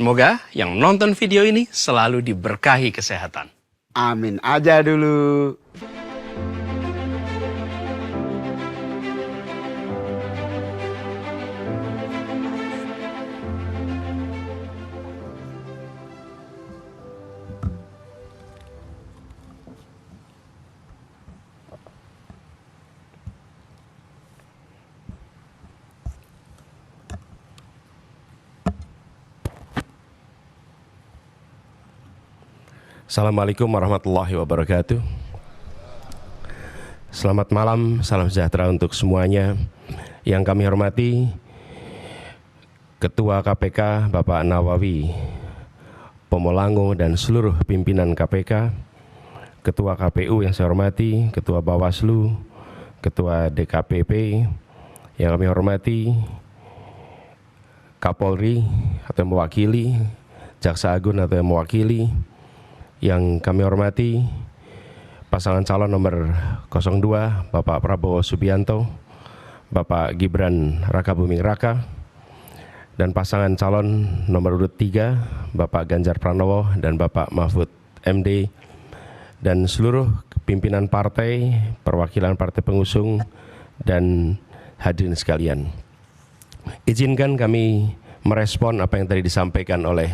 Semoga yang nonton video ini selalu diberkahi kesehatan. Amin aja dulu. Assalamualaikum warahmatullahi wabarakatuh. Selamat malam, salam sejahtera untuk semuanya. Yang kami hormati Ketua KPK Bapak Nawawi Pomolango dan seluruh pimpinan KPK, Ketua KPU yang saya hormati, Ketua Bawaslu, Ketua DKPP, yang kami hormati Kapolri atau yang mewakili, Jaksa Agung atau yang mewakili, yang kami hormati pasangan calon nomor 02 Bapak Prabowo Subianto, Bapak Gibran Rakabuming Raka, dan pasangan calon nomor urut 3 Bapak Ganjar Pranowo dan Bapak Mahfud MD, dan seluruh pimpinan partai, perwakilan partai pengusung, dan hadirin sekalian. Izinkan kami merespon apa yang tadi disampaikan oleh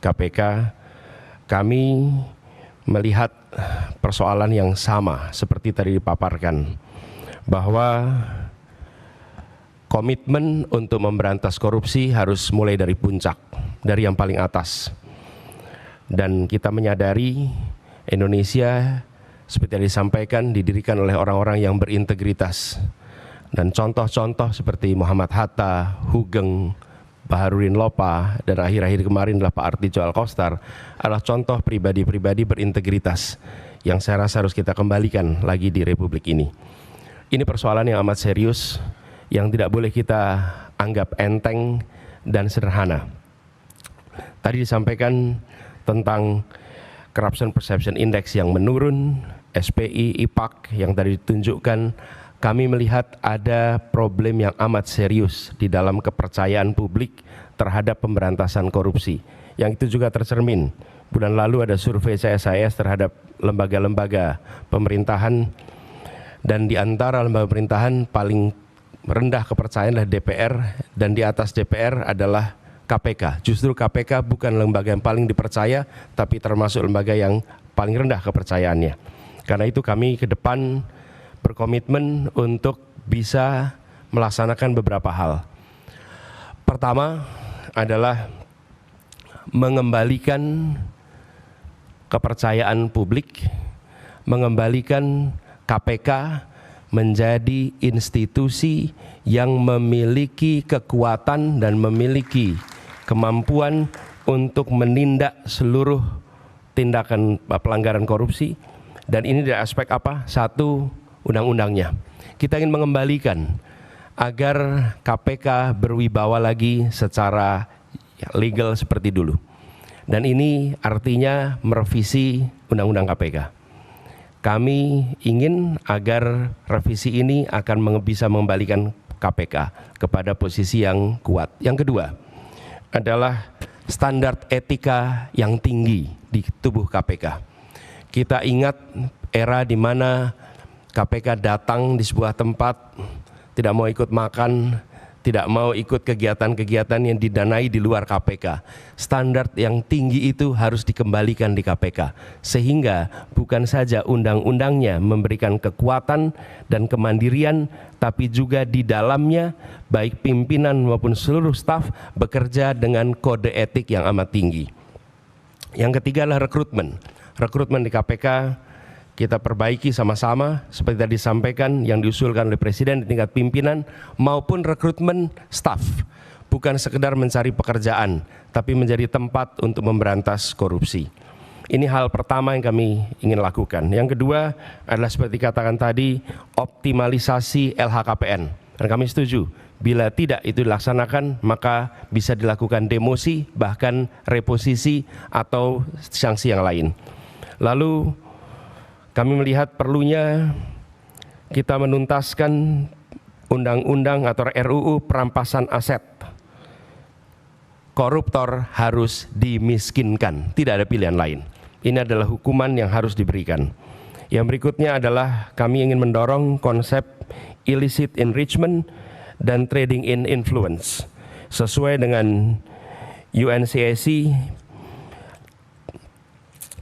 KPK. Kami melihat persoalan yang sama seperti tadi dipaparkan, bahwa komitmen untuk memberantas korupsi harus mulai dari puncak, dari yang paling atas. Dan kita menyadari Indonesia seperti yang disampaikan didirikan oleh orang-orang yang berintegritas. Dan contoh-contoh seperti Muhammad Hatta, Hugeng, Baharudin Lopa, dan akhir-akhir kemarin adalah Pak Artijo Alkostar, adalah contoh pribadi-pribadi berintegritas yang saya rasa harus kita kembalikan lagi di Republik ini. Ini persoalan yang amat serius, yang tidak boleh kita anggap enteng dan sederhana. Tadi disampaikan tentang Corruption Perception Index yang menurun, SPI, IPAK yang tadi ditunjukkan. Kami melihat ada problem yang amat serius di dalam kepercayaan publik terhadap pemberantasan korupsi. Yang itu juga tercermin. Bulan lalu ada survei CSIS terhadap lembaga-lembaga pemerintahan, dan di antara lembaga pemerintahan paling rendah kepercayaan adalah DPR, dan di atas DPR adalah KPK. Justru KPK bukan lembaga yang paling dipercaya, tapi termasuk lembaga yang paling rendah kepercayaannya. Karena itu kami ke depan berkomitmen untuk bisa melaksanakan beberapa hal. Pertama adalah mengembalikan kepercayaan publik, mengembalikan KPK menjadi institusi yang memiliki kekuatan dan memiliki kemampuan untuk menindak seluruh tindakan pelanggaran korupsi. Dan ini dari aspek apa? Satu, undang-undangnya. Kita ingin mengembalikan agar KPK berwibawa lagi secara legal seperti dulu. Dan ini artinya merevisi undang-undang KPK. Kami ingin agar revisi ini akan bisa mengembalikan KPK kepada posisi yang kuat. Yang kedua adalah standar etika yang tinggi di tubuh KPK. Kita ingat era di mana KPK datang di sebuah tempat, tidak mau ikut makan, tidak mau ikut kegiatan-kegiatan yang didanai di luar KPK. Standar yang tinggi itu harus dikembalikan di KPK, sehingga bukan saja undang-undangnya memberikan kekuatan dan kemandirian, tapi juga di dalamnya baik pimpinan maupun seluruh staf bekerja dengan kode etik yang amat tinggi. Yang ketiga adalah rekrutmen. Rekrutmen di KPK kita perbaiki sama-sama seperti tadi disampaikan yang diusulkan oleh Presiden di tingkat pimpinan maupun rekrutmen staf. Bukan sekedar mencari pekerjaan, tapi menjadi tempat untuk memberantas korupsi. Ini hal pertama yang kami ingin lakukan. Yang kedua adalah seperti katakan tadi, optimalisasi LHKPN. Dan kami setuju, bila tidak itu dilaksanakan, maka bisa dilakukan demosi, bahkan reposisi atau sanksi yang lain. Lalu kami melihat perlunya kita menuntaskan undang-undang atau RUU perampasan aset. koruptor harus dimiskinkan. Tidak ada pilihan lain. Ini adalah hukuman yang harus diberikan. Yang berikutnya adalah kami ingin mendorong konsep illicit enrichment dan trading in influence. Sesuai dengan UNCAC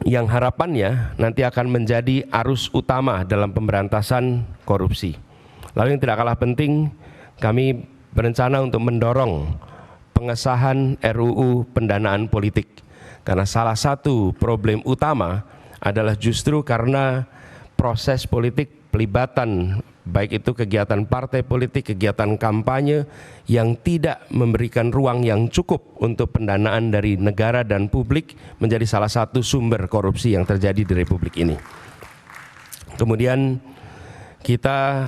yang harapannya nanti akan menjadi arus utama dalam pemberantasan korupsi. Lalu yang tidak kalah penting, kami berencana untuk mendorong pengesahan RUU pendanaan politik. Karena salah satu problem utama adalah justru karena proses politik pelibatan, baik itu kegiatan partai politik, kegiatan kampanye yang tidak memberikan ruang yang cukup untuk pendanaan dari negara dan publik menjadi salah satu sumber korupsi yang terjadi di Republik ini. Kemudian kita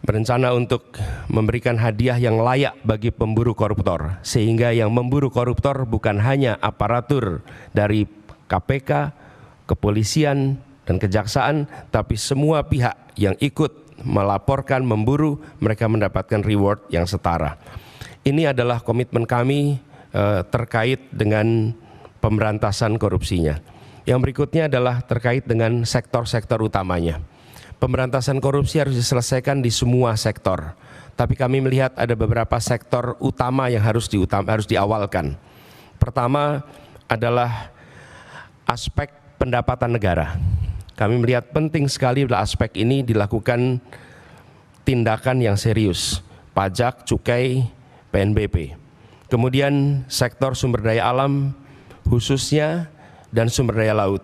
berencana untuk memberikan hadiah yang layak bagi pemburu koruptor, sehingga yang memburu koruptor bukan hanya aparatur dari KPK, kepolisian, dan kejaksaan, tapi semua pihak yang ikut melaporkan, memburu, mereka mendapatkan reward yang setara. Ini adalah komitmen kami terkait dengan pemberantasan korupsinya. Yang berikutnya adalah terkait dengan sektor-sektor utamanya. Pemberantasan korupsi harus diselesaikan di semua sektor. Tapi kami melihat ada beberapa sektor utama yang harus diawalkan. Pertama adalah aspek pendapatan negara. Kami melihat penting sekali adalah aspek ini dilakukan tindakan yang serius. Pajak, cukai, PNBP. Kemudian sektor sumber daya alam khususnya dan sumber daya laut.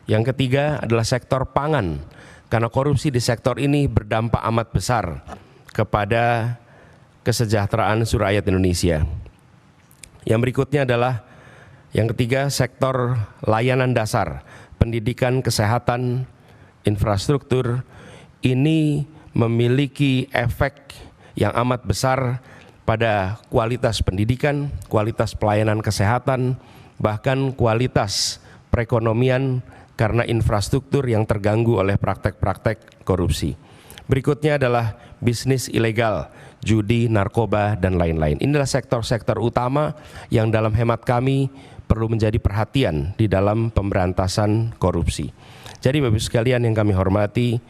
Yang ketiga adalah sektor pangan. Karena korupsi di sektor ini berdampak amat besar kepada kesejahteraan seluruh rakyat Indonesia. Yang berikutnya adalah yang ketiga, sektor layanan dasar, pendidikan, kesehatan, infrastruktur. Ini memiliki efek yang amat besar pada kualitas pendidikan, kualitas pelayanan kesehatan, bahkan kualitas perekonomian karena infrastruktur yang terganggu oleh praktek-praktek korupsi. Berikutnya adalah bisnis ilegal, judi, narkoba, dan lain-lain. Inilah sektor-sektor utama yang dalam hemat kami perlu menjadi perhatian di dalam pemberantasan korupsi. Jadi Bapak Ibu sekalian yang kami hormati,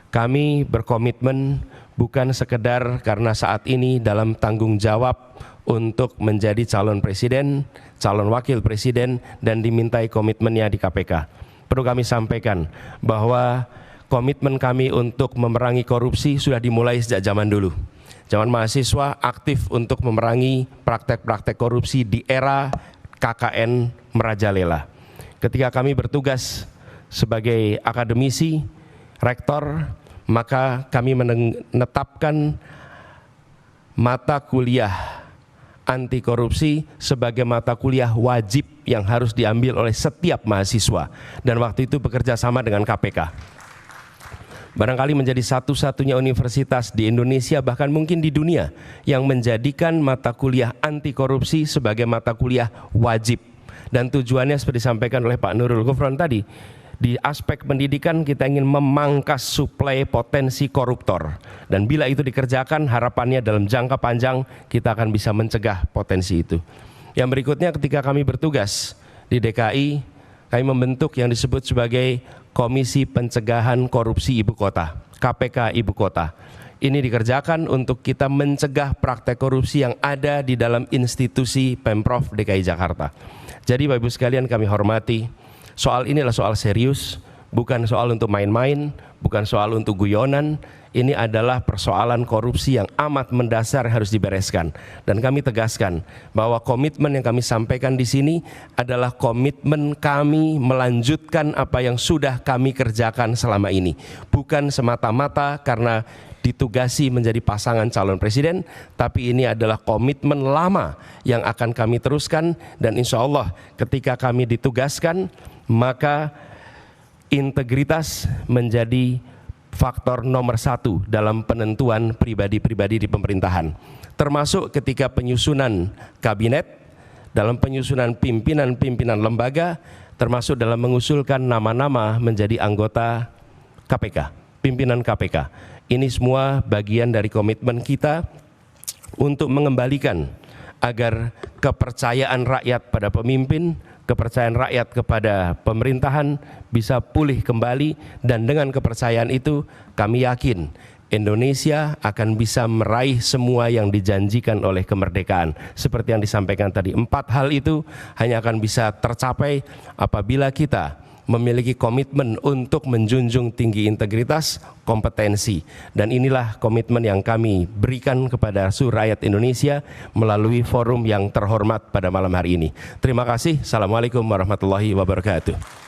kami berkomitmen bukan sekedar karena saat ini dalam tanggung jawab untuk menjadi calon presiden, calon wakil presiden, dan dimintai komitmennya di KPK. Perlu kami sampaikan bahwa komitmen kami untuk memerangi korupsi sudah dimulai sejak zaman dulu. Zaman mahasiswa aktif untuk memerangi praktek-praktek korupsi di era KKN merajalela. Ketika kami bertugas sebagai akademisi, rektor, maka kami menetapkan mata kuliah anti korupsi sebagai mata kuliah wajib yang harus diambil oleh setiap mahasiswa, dan waktu itu bekerja sama dengan KPK. Barangkali menjadi satu-satunya universitas di Indonesia, bahkan mungkin di dunia, yang menjadikan mata kuliah anti korupsi sebagai mata kuliah wajib. Dan tujuannya seperti disampaikan oleh Pak Nurul Gufron tadi, di aspek pendidikan kita ingin memangkas suplai potensi koruptor. Dan bila itu dikerjakan, harapannya dalam jangka panjang kita akan bisa mencegah potensi itu. Yang berikutnya, ketika kami bertugas di DKI, kami membentuk yang disebut sebagai Komisi Pencegahan Korupsi Ibu Kota, KPK Ibu Kota. Ini dikerjakan untuk kita mencegah praktek korupsi yang ada di dalam institusi Pemprov DKI Jakarta. Jadi Bapak Ibu sekalian kami hormati, soal ini adalah soal serius, bukan soal untuk main-main, bukan soal untuk guyonan. Ini adalah persoalan korupsi yang amat mendasar harus dibereskan. Dan kami tegaskan bahwa komitmen yang kami sampaikan di sini adalah komitmen kami melanjutkan apa yang sudah kami kerjakan selama ini. Bukan semata-mata karena ditugasi menjadi pasangan calon presiden, tapi ini adalah komitmen lama yang akan kami teruskan. Dan insya Allah ketika kami ditugaskan, maka integritas menjadi faktor nomor satu dalam penentuan pribadi-pribadi di pemerintahan. Termasuk ketika penyusunan kabinet, dalam penyusunan pimpinan-pimpinan lembaga, termasuk dalam mengusulkan nama-nama menjadi anggota KPK, pimpinan KPK. Ini semua bagian dari komitmen kita untuk mengembalikan agar kepercayaan rakyat pada pemimpin, kepercayaan rakyat kepada pemerintahan bisa pulih kembali, dan dengan kepercayaan itu kami yakin Indonesia akan bisa meraih semua yang dijanjikan oleh kemerdekaan. Seperti yang disampaikan tadi, 4 hal itu hanya akan bisa tercapai apabila kita memiliki komitmen untuk menjunjung tinggi integritas, kompetensi. Dan inilah komitmen yang kami berikan kepada seluruh rakyat Indonesia melalui forum yang terhormat pada malam hari ini. Terima kasih. Assalamualaikum warahmatullahi wabarakatuh.